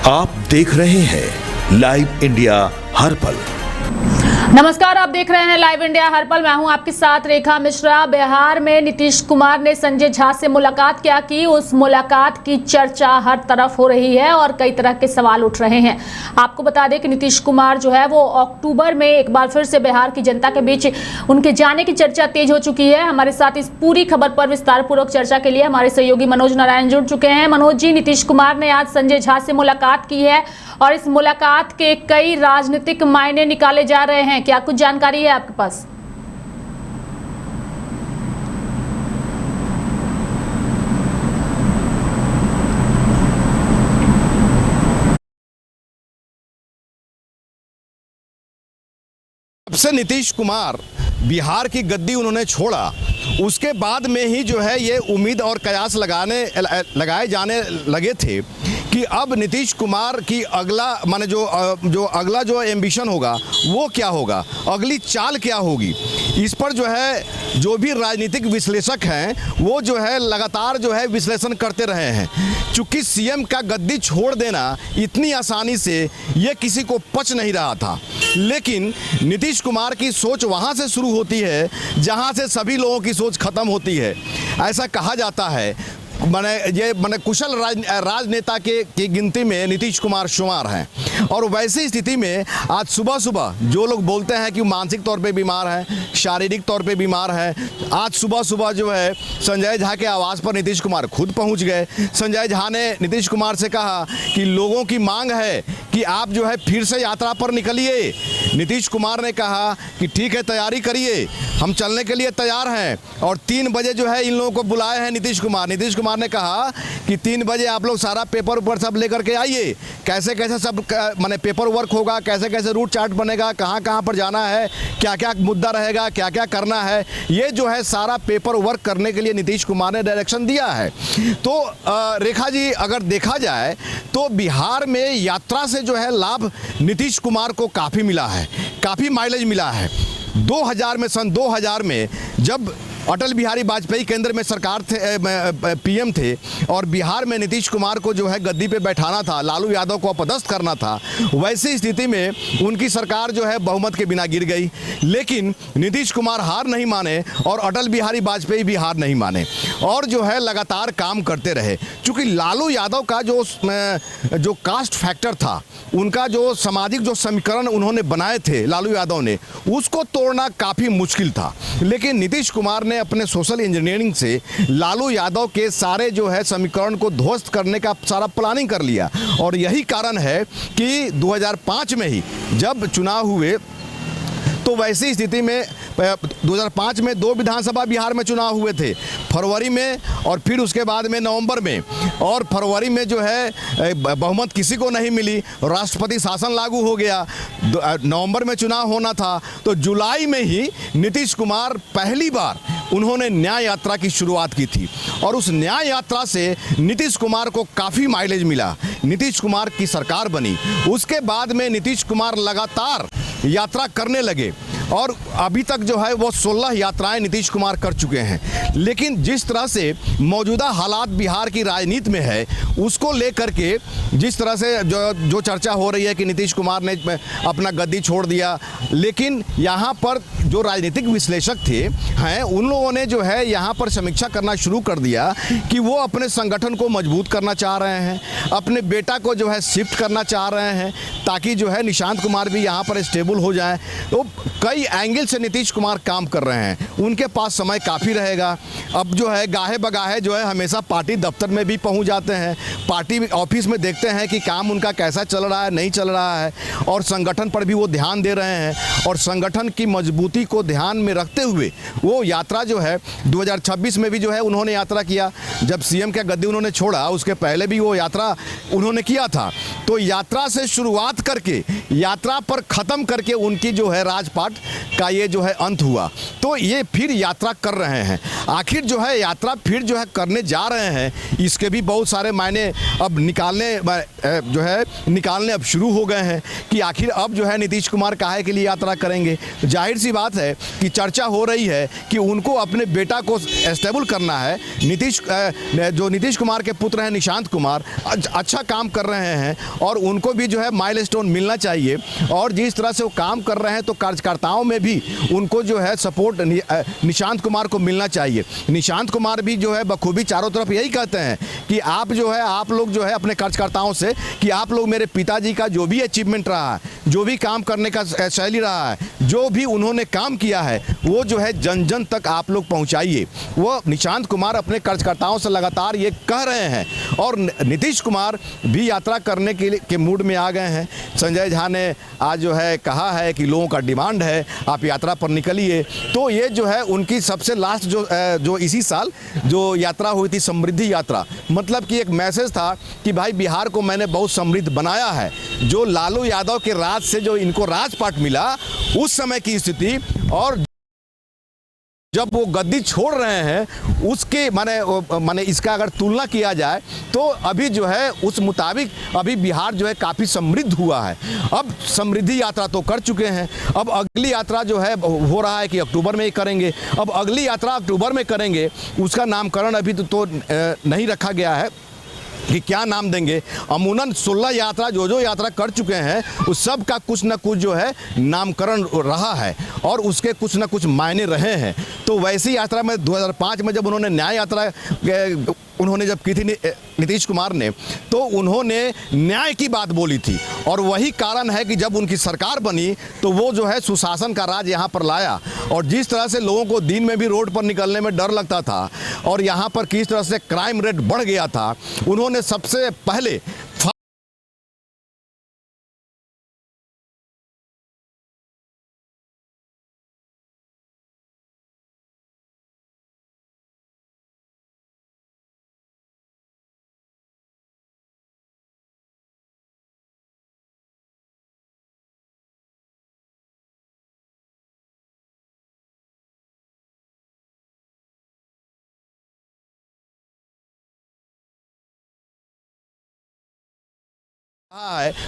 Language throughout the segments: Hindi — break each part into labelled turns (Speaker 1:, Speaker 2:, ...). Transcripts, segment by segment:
Speaker 1: आप देख रहे हैं लाइव इंडिया हर पल।
Speaker 2: नमस्कार, आप देख रहे हैं लाइव इंडिया हर पल। मैं हूं आपके साथ रेखा मिश्रा। बिहार में नीतीश कुमार ने संजय झा से मुलाकात क्या की, उस मुलाकात की चर्चा हर तरफ हो रही है और कई तरह के सवाल उठ रहे हैं। आपको बता दें कि नीतीश कुमार जो है वो अक्टूबर में एक बार फिर से बिहार की जनता के बीच उनके जाने की चर्चा तेज हो चुकी है। हमारे साथ इस पूरी खबर पर विस्तार पूर्वक चर्चा के लिए हमारे सहयोगी मनोज नारायण जुड़ चुके हैं। मनोज जी, नीतीश कुमार ने आज संजय झा से मुलाकात की है और इस मुलाकात के कई राजनीतिक मायने निकाले जा रहे हैं। क्या कुछ जानकारी है आपके पास?
Speaker 3: जब से नीतीश कुमार बिहार की गद्दी उन्होंने छोड़ा, उसके बाद में ही जो है ये उम्मीद और कयास लगाए जाने लगे थे कि अब नीतीश कुमार की अगला माने जो एम्बिशन होगा वो क्या होगा, अगली चाल क्या होगी। इस पर जो है जो भी राजनीतिक विश्लेषक हैं वो जो है लगातार जो है विश्लेषण करते रहे हैं। चूँकि सीएम का गद्दी छोड़ देना इतनी आसानी से ये किसी को पच नहीं रहा था, लेकिन नीतीश कुमार की सोच वहाँ से शुरू होती है जहाँ से सभी लोगों की सोच खत्म होती है। ऐसा कहा जाता है, माने कुशल राजनेता की गिनती में नीतीश कुमार शुमार हैं। और वैसी स्थिति में आज सुबह सुबह जो लोग बोलते हैं कि मानसिक तौर पे बीमार हैं, शारीरिक तौर पे बीमार हैं, आज सुबह सुबह जो है संजय झा के आवास पर नीतीश कुमार खुद पहुंच गए। संजय झा ने नीतीश कुमार से कहा कि लोगों की मांग है कि आप जो है फिर से यात्रा पर निकलिए। नीतीश कुमार ने कहा कि ठीक है, तैयारी करिए, हम चलने के लिए तैयार हैं। और 3 बजे जो है इन लोगों को बुलाए हैं नीतीश कुमार ने कहा कि 3 बजे आप लोग सारा पेपर ऊपर सब लेकर के आइए, कैसे कैसे सब माने पेपर वर्क होगा, कैसे कैसे रूट चार्ट बनेगा, कहाँ कहाँ पर जाना है, क्या क्या मुद्दा रहेगा, क्या क्या करना है, ये जो है सारा पेपर वर्क करने के लिए नीतीश कुमार ने डायरेक्शन दिया है। तो रेखा जी, अगर देखा जाए तो बिहार में यात्रा से जो है लाभ नीतीश कुमार को काफ़ी मिला है, काफ़ी माइलेज मिला है। सन 2000 में जब अटल बिहारी वाजपेयी केंद्र में सरकार थे, पीएम थे और बिहार में नीतीश कुमार को जो है गद्दी पे बैठाना था, लालू यादव को अपदस्थ करना था, वैसी स्थिति में उनकी सरकार जो है बहुमत के बिना गिर गई। लेकिन नीतीश कुमार हार नहीं माने और अटल बिहारी वाजपेयी भी हार नहीं माने और जो है लगातार काम करते रहे। चूँकि लालू यादव का जो कास्ट फैक्टर था, उनका जो सामाजिक जो समीकरण उन्होंने बनाए थे लालू यादव ने, उसको तोड़ना काफ़ी मुश्किल था। लेकिन नीतीश कुमार ने अपने सोशल इंजीनियरिंग से लालू यादव के सारे जो है समीकरण को ध्वस्त करने का सारा प्लानिंग कर लिया। और यही कारण है कि 2005 में ही जब चुनाव हुए तो वैसी स्थिति में 2005 में 2 विधानसभा बिहार में चुनाव हुए थे, फरवरी में और फिर उसके बाद में नवंबर में। और फरवरी में जो है बहुमत किसी को नहीं मिली, राष्ट्रपति शासन लागू हो गया। नवंबर में चुनाव होना था, तो जुलाई में ही नीतीश कुमार पहली बार उन्होंने न्याय यात्रा की शुरुआत की थी और उस न्याय यात्रा से नीतीश कुमार को काफ़ी माइलेज मिला, नीतीश कुमार की सरकार बनी। उसके बाद में नीतीश कुमार लगातार यात्रा करने लगे और अभी तक जो है वो 16 यात्राएं नीतीश कुमार कर चुके हैं। लेकिन जिस तरह से मौजूदा हालात बिहार की राजनीति में है, उसको लेकर के जिस तरह से जो चर्चा हो रही है कि नीतीश कुमार ने अपना गद्दी छोड़ दिया, लेकिन यहाँ पर जो राजनीतिक विश्लेषक हैं उन लोगों ने जो है यहाँ पर समीक्षा करना शुरू कर दिया कि वो अपने संगठन को मजबूत करना चाह रहे हैं, अपने बेटा को जो है शिफ्ट करना चाह रहे हैं ताकि जो है निशांत कुमार भी यहाँ पर स्टेबल हो जाए। तो कई एंगल से नीतीश कुमार काम कर रहे हैं, उनके पास समय काफ़ी रहेगा। अब जो है गाहे बगाहे जो है हमेशा पार्टी दफ्तर में भी पहुंच जाते हैं, पार्टी ऑफिस में देखते हैं कि काम उनका कैसा चल रहा है, नहीं चल रहा है, और संगठन पर भी वो ध्यान दे रहे हैं। और संगठन की मजबूती को ध्यान में रखते हुए वो यात्रा जो है 2026 में भी जो है उन्होंने यात्रा किया। जब सीएम का गद्दी उन्होंने छोड़ा उसके पहले भी वो यात्रा उन्होंने किया था। तो यात्रा से शुरुआत करके यात्रा पर ख़त्म करके उनकी जो है राजपाट का ये जो है अंत हुआ। तो ये फिर यात्रा कर रहे हैं, आखिर जो है यात्रा फिर जो है करने जा रहे हैं, इसके भी बहुत सारे मायने अब निकालने अब शुरू हो गए हैं कि आखिर अब जो है नीतीश कुमार काहे के लिए यात्रा करेंगे। जाहिर सी बात है कि चर्चा हो रही है कि उनको अपने बेटा को स्टेबल करना है। नीतीश कुमार के पुत्र हैं निशांत कुमार, अच्छा काम कर रहे हैं और उनको भी जो है माइलस्टोन मिलना चाहिए। और जिस तरह से वो काम कर रहे हैं तो कार्यकर्ताओं में भी उनको जो है सपोर्ट निशांत कुमार को मिलना चाहिए। निशांत कुमार भी जो है बखूबी चारों तरफ यही कहते हैं कि आप जो है, आप लोग जो है अपने कार्यकर्ताओं से कि आप लोग मेरे पिताजी का जो भी अचीवमेंट रहा है, जो भी काम करने का शैली रहा है, जो भी उन्होंने काम किया है, वो जो है जन जन तक आप लोग पहुंचाइए। वो निशांत कुमार अपने कार्यकर्ताओं से लगातार ये कह रहे हैं और नीतीश कुमार भी यात्रा करने के मूड में आ गए हैं। संजय झा ने आज जो है कहा है कि लोगों का डिमांड है आप यात्रा पर निकलिए। तो ये जो है उनकी सबसे लास्ट जो इसी साल जो यात्रा हुई थी, समृद्धि यात्रा, मतलब कि एक मैसेज था कि भाई बिहार को मैंने बहुत समृद्ध बनाया है। जो लालू यादव के राज से जो इनको राजपाट मिला उस समय की स्थिति, और जब वो गद्दी छोड़ रहे हैं उसके माने इसका अगर तुलना किया जाए तो अभी जो है उस मुताबिक अभी बिहार जो है काफ़ी समृद्ध हुआ है। अब समृद्धि यात्रा तो कर चुके हैं, अब अगली यात्रा जो है हो रहा है कि अक्टूबर में ही करेंगे। अब अगली यात्रा अक्टूबर में करेंगे, उसका नामकरण अभी तो नहीं रखा गया है कि क्या नाम देंगे। अमूनन 16 यात्रा जो यात्रा कर चुके हैं उस सब का कुछ न कुछ जो है नामकरण रहा है और उसके कुछ न कुछ मायने रहे हैं। तो वैसी यात्रा में 2005 में जब उन्होंने न्याय यात्रा उन्होंने जब की थी नीतीश कुमार ने, तो उन्होंने न्याय की बात बोली थी और वही कारण है कि जब उनकी सरकार बनी तो वो जो है सुशासन का राज यहाँ पर लाया। और जिस तरह से लोगों को दिन में भी रोड पर निकलने में डर लगता था और यहाँ पर किस तरह से क्राइम रेट बढ़ गया था, उन्होंने सबसे पहले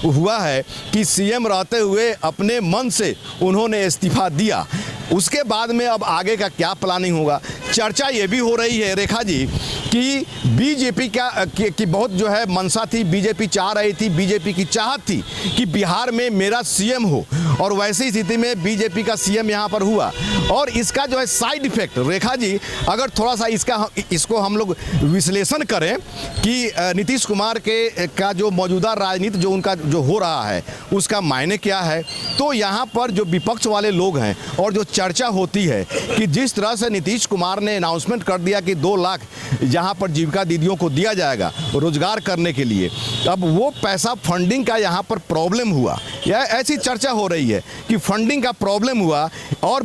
Speaker 3: हुआ है कि सीएम रहते हुए अपने मन से उन्होंने इस्तीफा दिया। उसके बाद में अब आगे का क्या प्लानिंग होगा। चर्चा ये भी हो रही है रेखा जी कि बीजेपी की बहुत जो है मंशा थी, बीजेपी चाह रही थी, बीजेपी की चाहत थी कि बिहार में मेरा सीएम हो, और वैसी स्थिति में बीजेपी का सीएम यहाँ पर हुआ। और इसका जो है साइड इफेक्ट रेखा जी, अगर थोड़ा सा इसको हम लोग विश्लेषण करें कि नीतीश कुमार का जो मौजूदा राजनीति जो उनका जो हो रहा है उसका मायने क्या है, तो यहाँ पर जो विपक्ष वाले लोग हैं और जो चर्चा होती है कि जिस तरह से नीतीश कुमार ने अनाउंसमेंट कर दिया कि 2 लाख यहाँ पर जीविका दीदियों को दिया जाएगा रोजगार करने के लिए, अब वो पैसा फंडिंग का यहाँ पर प्रॉब्लम हुआ, या ऐसी चर्चा हो रही है कि फंडिंग का प्रॉब्लम हुआ और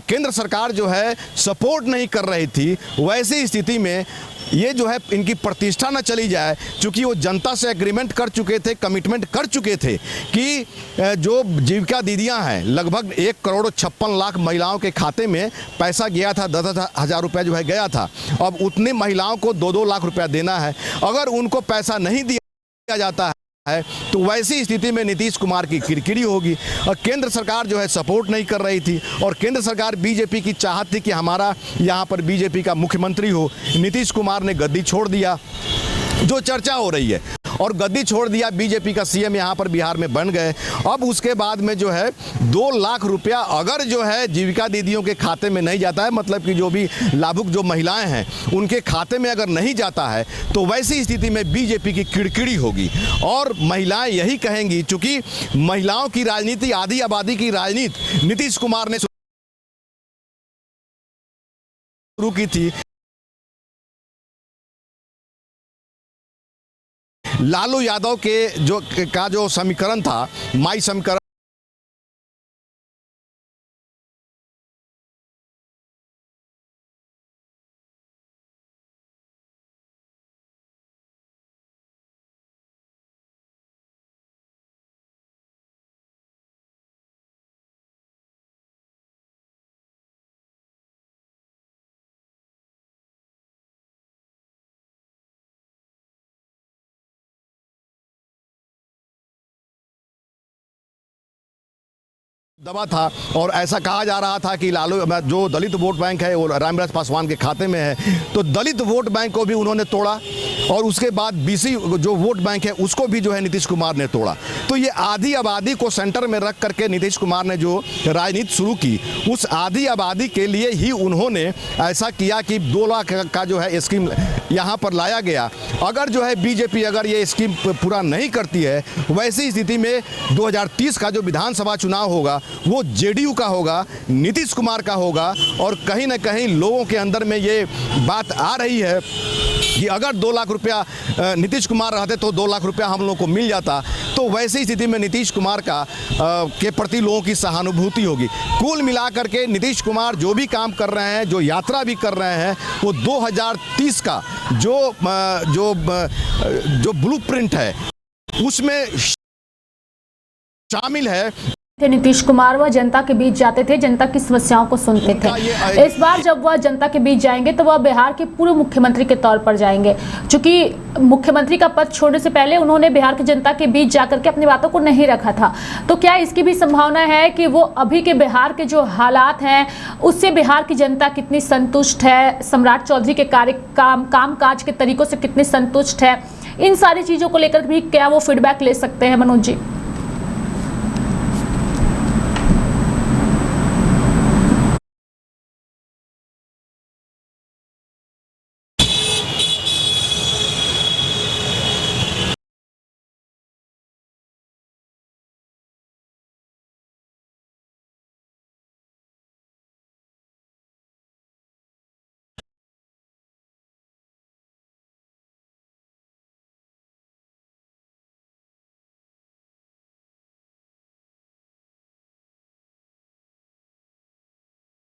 Speaker 3: केंद्र सरकार जो है सपोर्ट नहीं कर रही थी। वैसी स्थिति में ये जो है इनकी प्रतिष्ठा न चली जाए, क्योंकि वो जनता से एग्रीमेंट कर चुके थे, कमिटमेंट कर चुके थे कि जो जीविका दीदियां हैं लगभग 1,56,00,000 महिलाओं के खाते में पैसा गया था, 10,000 हज़ार रुपया जो है गया था। अब उतनी महिलाओं को 2-2 लाख रुपया देना है। अगर उनको पैसा नहीं दिया जाता है तो वैसी स्थिति में नीतीश कुमार की किरकिरी होगी। और केंद्र सरकार जो है सपोर्ट नहीं कर रही थी और केंद्र सरकार बीजेपी की चाहत थी कि हमारा यहाँ पर बीजेपी का मुख्यमंत्री हो। नीतीश कुमार ने गद्दी छोड़ दिया, जो चर्चा हो रही है, और गद्दी छोड़ दिया, बीजेपी का सीएम यहाँ पर बिहार में बन गए। अब उसके बाद में जो है 2 लाख रुपया अगर जो है जीविका दीदियों के खाते में नहीं जाता है, मतलब कि जो भी लाभुक जो महिलाएं हैं उनके खाते में अगर नहीं जाता है, तो वैसी स्थिति में बीजेपी की किरकिरी होगी और महिलाएं यही कहेंगी, चूंकि महिलाओं की राजनीति, आधी आबादी की राजनीति नीतीश कुमार ने शुरू की थी। लालू यादव के जो समीकरण था, माई समीकरण दबा था और ऐसा कहा जा रहा था कि लालू जो दलित वोट बैंक है वो रामविलास पासवान के खाते में है, तो दलित वोट बैंक को भी उन्होंने तोड़ा और उसके बाद बीसी जो वोट बैंक है उसको भी जो है नीतीश कुमार ने तोड़ा। तो ये आधी आबादी को सेंटर में रख करके नीतीश कुमार ने जो राजनीति शुरू की, उस आधी आबादी के लिए ही उन्होंने ऐसा किया कि 2 लाख का जो है स्कीम यहाँ पर लाया गया। अगर जो है बीजेपी अगर ये स्कीम पूरा नहीं करती है, वैसी स्थिति में 2030 का जो विधानसभा चुनाव होगा वो जेडीयू का होगा, नीतीश कुमार का होगा। और कहीं ना कहीं लोगों के अंदर में ये बात आ रही है कि अगर 2 लाख रुपया नीतीश कुमार रहते तो 2 लाख रुपया हम लोग को मिल जाता। तो वैसी स्थिति में नीतीश कुमार के प्रति लोगों की सहानुभूति होगी। कुल मिलाकर के नीतीश कुमार जो भी काम कर रहे हैं, जो यात्रा भी कर रहे हैं, वो 2030 का जो ब्लूप्रिंट है उसमें शामिल है।
Speaker 2: नीतीश कुमार वह जनता के बीच जाते थे, जनता की समस्याओं को सुनते थे। इस बार जब वह जनता के बीच जाएंगे तो वह बिहार के पूर्व मुख्यमंत्री के तौर पर जाएंगे। चूंकि मुख्यमंत्री का पद छोड़ने से पहले उन्होंने बिहार की जनता के बीच जाकर के अपनी बातों को नहीं रखा था, तो क्या इसकी भी संभावना है कि वो अभी के बिहार के जो हालात हैं उससे बिहार की जनता कितनी संतुष्ट है, सम्राट चौधरी के काम काज के तरीकों से कितनी संतुष्ट है, इन सारी चीजों को लेकर भी क्या वो फीडबैक ले सकते हैं? मनोज जी,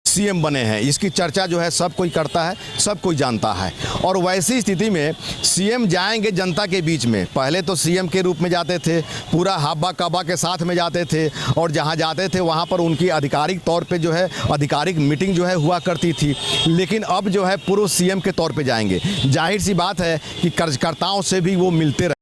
Speaker 3: सीएम बने हैं, इसकी चर्चा जो है सब कोई करता है, सब कोई जानता है। और वैसी स्थिति में सीएम जाएंगे जनता के बीच में। पहले तो सीएम के रूप में जाते थे, पूरा हाबा काबा के साथ में जाते थे और जहां जाते थे वहां पर उनकी आधिकारिक तौर पे जो है आधिकारिक मीटिंग जो है हुआ करती थी। लेकिन अब जो है पूर्व सीएम के तौर पे जाएंगे। जाहिर सी बात है कि कार्यकर्ताओं से भी वो मिलते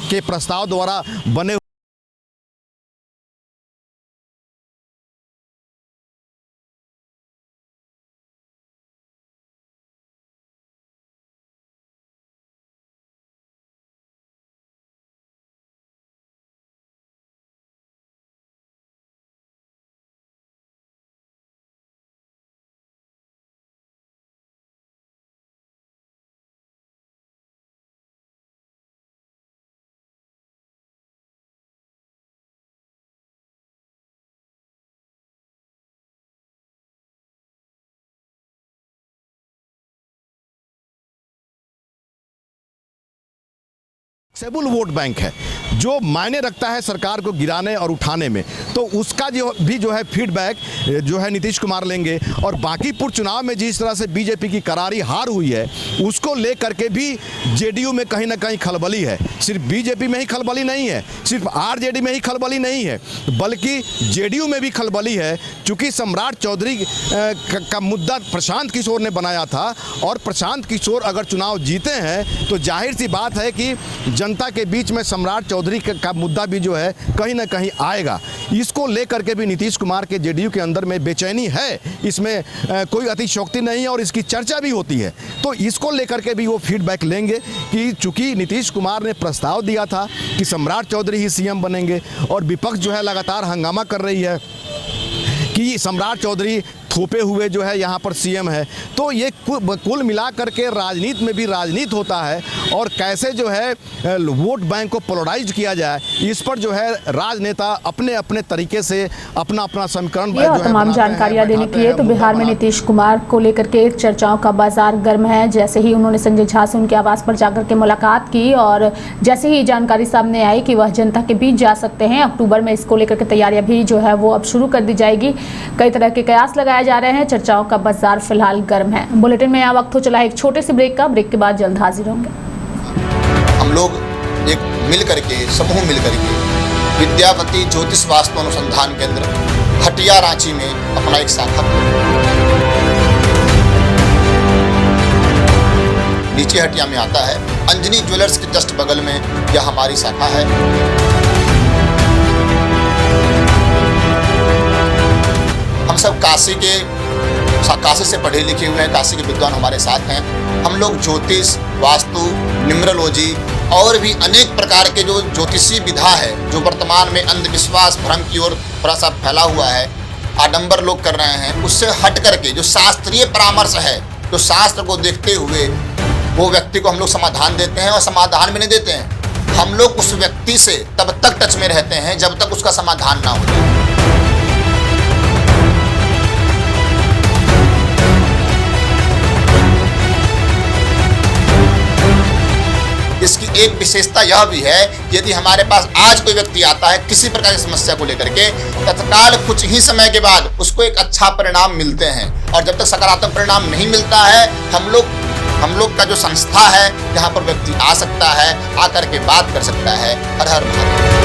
Speaker 3: के प्रस्ताव द्वारा बने सेबुल वोट बैंक है जो मायने रखता है सरकार को गिराने और उठाने में। तो उसका जो है फीडबैक जो है नीतीश कुमार लेंगे। और बांकीपुर चुनाव में जिस तरह से बीजेपी की करारी हार हुई है उसको लेकर के भी जेडीयू में कहीं ना कहीं खलबली है। सिर्फ बीजेपी में ही खलबली नहीं है, सिर्फ आरजेडी में ही खलबली नहीं है, बल्कि जेडीयू में भी खलबली है। चूंकि सम्राट चौधरी का मुद्दा प्रशांत किशोर ने बनाया था और प्रशांत किशोर अगर चुनाव जीते हैं तो जाहिर सी बात है कि जनता के बीच में सम्राट चौधरी का मुद्दा भी जो है कहीं ना कहीं आएगा। इसको लेकर के भी नीतीश कुमार के जेडीयू के अंदर में बेचैनी है, इसमें कोई अतिशयोक्ति नहीं है और इसकी चर्चा भी होती है। तो इसको लेकर के भी वो फीडबैक लेंगे कि चूंकि नीतीश कुमार ने प्रस्ताव दिया था कि सम्राट चौधरी ही सीएम बनेंगे और विपक्ष जो है लगातार हंगामा कर रही है कि सम्राट चौधरी थोपे हुए जो है यहाँ पर सीएम है। तो ये कुल मिला करके राजनीति में भी राजनीति होता है और कैसे जो है वोट बैंक को पोलराइज किया जाए, इस पर जो है राजनेता अपने अपने तरीके से अपना अपना समीकरण
Speaker 2: तमाम जानकारियां देने के लिए। तो बिहार में नीतीश कुमार को लेकर के चर्चाओं का बाजार गर्म है। जैसे ही उन्होंने संजय झा से उनके आवास पर जाकर के मुलाकात की और जैसे ही जानकारी सामने आई कि वह जनता के बीच जा सकते हैं, अक्टूबर में इसको लेकर के तैयारियां भी जो है वो अब शुरू कर दी जाएगी। कई तरह के कयास लगाए जा रहे हैं, चर्चाओं का बाजार फिलहाल गर्म है। बुलेटिन में यह वक्त हो चला है एक छोटे से ब्रेक का। ब्रेक के बाद जल्द हाजिर होंगे।
Speaker 4: हम लोग एक मिल करके समूह मिल करके विद्यापति ज्योतिष वास्तु अनुसंधान केंद्र हटिया रांची में अपना एक शाखा नीचे हटिया में आता है। अंजनी ज्वेलर्स के जस्ट बगल में यह हमारी शाखा है। हम सब काशी से पढ़े लिखे हुए हैं, काशी के विद्वान हमारे साथ हैं। हम लोग ज्योतिष, वास्तु, न्यूमरोलॉजी और भी अनेक प्रकार के जो ज्योतिषीय विधा है, जो वर्तमान में अंधविश्वास भ्रम की ओर थोड़ा सा फैला हुआ है, आडंबर लोग कर रहे हैं, उससे हट करके जो शास्त्रीय परामर्श है, जो शास्त्र को देखते हुए वो व्यक्ति को हम लोग समाधान देते हैं। और समाधान भी नहीं देते हैं, हम लोग उस व्यक्ति से तब तक टच में रहते हैं जब तक उसका समाधान ना हो जाए। इसकी एक विशेषता यह भी है कि यदि हमारे पास आज कोई व्यक्ति आता है किसी प्रकार की समस्या को लेकर के, तत्काल कुछ ही समय के बाद उसको एक अच्छा परिणाम मिलते हैं। और जब तक सकारात्मक परिणाम नहीं मिलता है, हम लोग का जो संस्था है, जहाँ पर व्यक्ति आ सकता है, आकर के बात कर सकता है। हर हर महादेव।